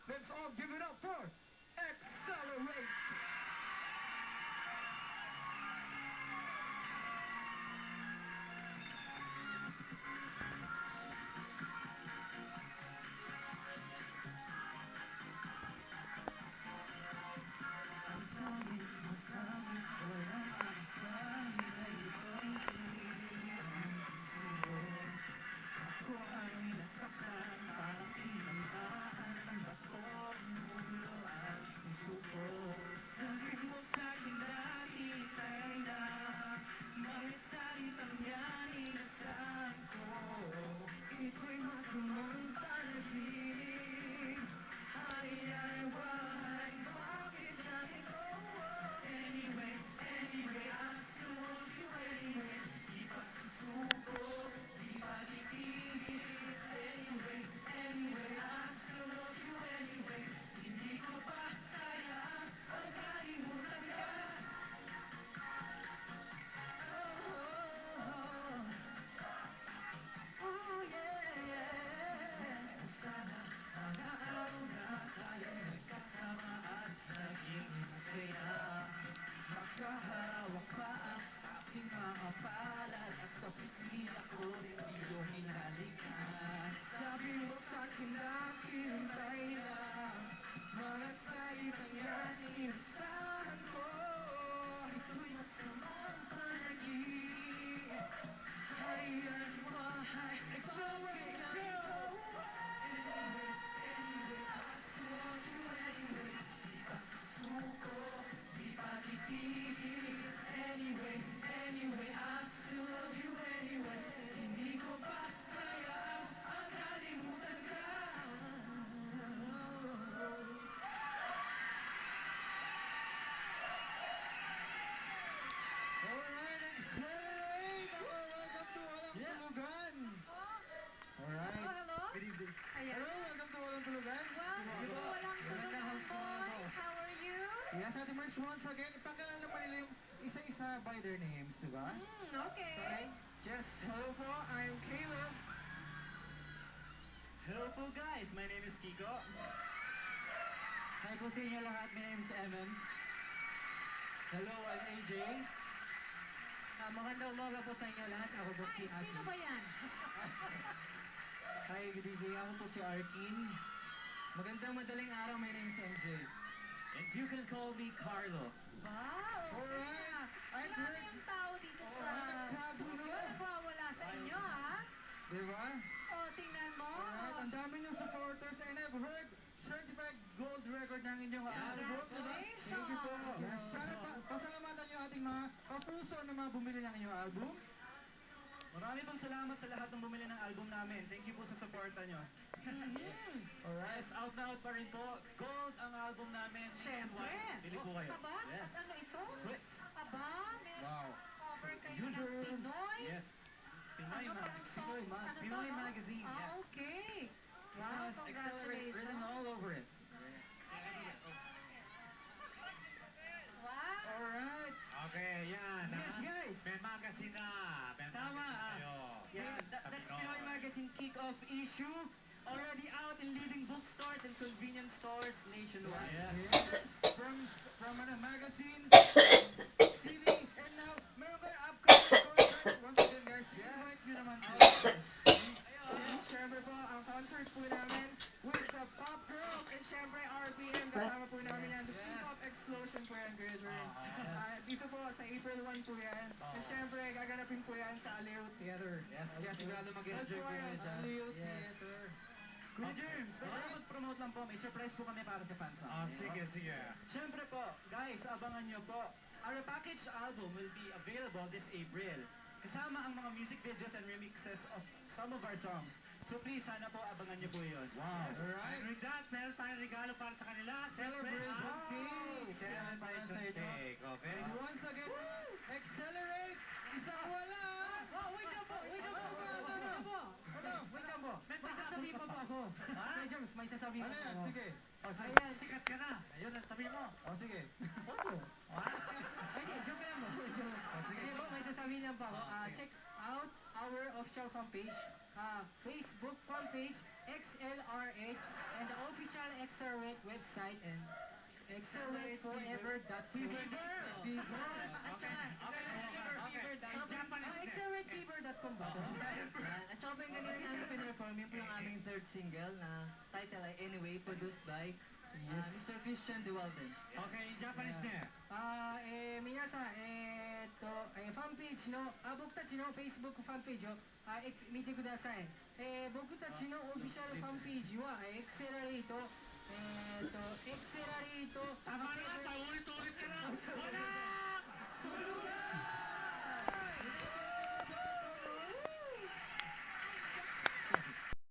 Let's all give it up for Accelerate! Kahawak pa ang aking mga palad at sa pisngi ako rin iyong hinalikan. Sabi mo sa'kin na hinintay lang, mga salitang yan inasahan ko. Ito'y masamang panaginip, hayan bahay, bakit ganito? Anyway, anyway, I still want you anyway. Di pa susuko, di pa titigil. Anyway, anyway, I still love you anyway. Hindi ko pa kaya ang kalimutan ka. Alright, Accelerate! Ako, welcome to Walang Tulugan! Alright. Hello? Good evening. Ayan. Hello, welcome to Walang Tulugan. Welcome to Walang Tulugan, boys. How are you? Yes, Ate Merce, once again, ipakilala naman nila yung isa-isa by their names, di ba? Okay. Yes, hello po, I'm Caleb. Hello po guys, my name is Kiko. Hi po sa inyo lahat, my name is Evan. Hello, I'm AJ. Magandang umaga po sa inyo lahat, ako po si Ay, sino ba yan? Hi, good evening, ako po si Arkin. Magandang madaling araw, my name is MJ. And you can call me Carlo. Wow, okay Alright, na. I've Marami heard- ang tao dito sa nagkagulo. studio. Nagwawala sa inyo, ha? Di ba? O, tingnan mo. Alright, ang dami niyong supporters and I've heard certified gold record ng inyong album. Congratulations. Thank you po. Yes. Sana pasalamatan niyo ating mga kapuso na mga bumili ng inyong album. Marami pong salamat sa lahat ng bumili ng album namin. Thank you po sa suporta nyo. Alright. Yes, out na out pa rin po. Gold ang album namin. Siyempre. Bili po kayo. Aba, Yes. at ano ito? Yes. Aba, may Wow. cover kayo ng Pinoy. Yes. Pinoy, Ano parang song? Pinoy mag- Ano to, Pinoy no? magazine, yes. Okay. It Wow, has Accelerate written congratulations. all over it. Wow. Alright. Okay, yan. Yes, guys. May magazine na. May Tama, magazine tayo. Yeah, Sa that's Pinoy. Pinoy Magazine kick-off issue. Already out in leading bookstores and convenience stores nationwide. Yes. From ano, magazine, CD, and now, meron kayo upcoming concert. Once again, guys, invite nyo naman po. Yes, syempre po, ang concert po namin with the Pop Girls and syempre RPM. Kasama po namin yan. The P-Pop Explosion po yan, Kuya Jerms. Dito po, sa April 1 po yan. And syempre, gaganapin po yan sa Aliw Theater. Yes, kaya sigurado mag-enjoy po kayo dyan. Aliw Yes. Theater. Kuya Germs, pwede ako mag-promote lang po. May surprise po kami para sa fans namin. Sige, sige. Siyempre po, guys, abangan nyo po. Our package album will be available this April. Kasama ang mga music videos and remixes of some of our songs. So please, sana po abangan nyo po yun. Wow. And Alright. with that, meron tayong regalo para sa kanila. Celebration cake. Celebration cake, okay? And once again, accelerate. Isang wala. Wait lang po. Wait lang po. May sasabihin pa po ako. Kuya Jerms, may sasabihin Ano pa po yan? ako. Sige. Ayan. Sikat ka na. Ayun ang sabihin mo. O, sige. Opo. Hindi, joke lang po. Joke. Hindi po, may sasabihin lang po ako. Check out our official fan page, Facebook fan page, XLR8, and the official Exarate website and exarateforever.com. Fever! At saka, exaratekeeper.com ba? At saka po yung kanina namin pinperform, yun po yung aming third single na title ay Anyway, produced by Mr. Christian De Walden. Okay, Japanese ね。皆さん、ファンページの、僕たちの Facebook ファンページを見てください。僕たちのオフィシャルファンページは、エクセラリート、Tama na, paulit-ulit ka na. Wala!